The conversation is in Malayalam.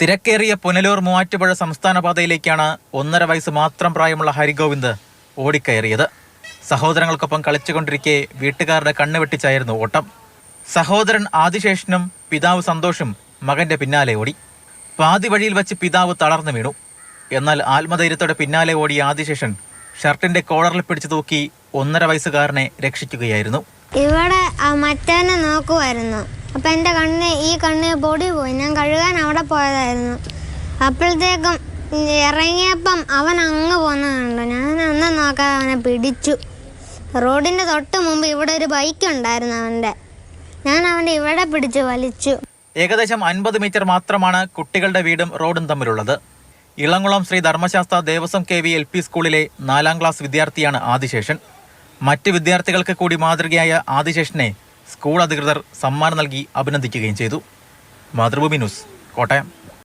തിരക്കേറിയ പുനലൂർ മൂവാറ്റുപുഴ സംസ്ഥാന പാതയിലേക്കാണ് 1.5 വയസ്സ് മാത്രം പ്രായമുള്ള ഹരിഗോവിന്ദ് ഓടിക്കയറിയത്. സഹോദരങ്ങൾക്കൊപ്പം കളിച്ചുകൊണ്ടിരിക്കെ വീട്ടുകാരുടെ കണ്ണ് വെട്ടിച്ചായിരുന്നു ഓട്ടം. സഹോദരൻ ആദിശേഷനും പിതാവ് സന്തോഷും മകന്റെ പിന്നാലെ ഓടി. പാതി വഴിയിൽ വെച്ച് പിതാവ് തളർന്നു വീണു. എന്നാൽ ആത്മധൈര്യത്തോടെ പിന്നാലെ ഓടിയ ആദിശേഷൻ ഷർട്ടിന്റെ കോളറിൽ പിടിച്ചു തൂക്കി 1.5 വയസ്സുകാരനെ രക്ഷിക്കുകയായിരുന്നു. ഇവിടെ മറ്റവനെ നോക്കുമായിരുന്നു. അപ്പം എൻ്റെ ഈ കണ്ണ് പൊടി പോയി. ഞാൻ കഴുകാൻ അവിടെ പോയതായിരുന്നു. അപ്പോഴത്തേക്കും ഇറങ്ങിയപ്പം അവൻ അങ്ങ് പോകുന്നത് കണ്ടു. ഞാൻ അന്ന് നോക്കാതെ അവനെ പിടിച്ചു. റോഡിൻ്റെ തൊട്ട് മുമ്പ് ഇവിടെ ഒരു ബൈക്ക് ഉണ്ടായിരുന്നു ഞാൻ അവൻ്റെ ഇവിടെ പിടിച്ചു വലിച്ചു. ഏകദേശം 50 മീറ്റർ മാത്രമാണ് കുട്ടികളുടെ വീടും റോഡും തമ്മിലുള്ളത്. ഇളംകുളം ശ്രീ ധർമ്മശാസ്ത്ര ദേവസ്വം KV LP സ്കൂളിലെ 4ാം ക്ലാസ് വിദ്യാർത്ഥിയാണ് ആദിശേഷൻ. മറ്റ് വിദ്യാർത്ഥികൾക്ക് കൂടി മാതൃകയായ ആദിശേഷനെ സ്കൂൾ അധികൃതർ സമ്മാനം നൽകി അഭിനന്ദിക്കുകയും ചെയ്തു. മാതൃഭൂമി ന്യൂസ്, കോട്ടയം.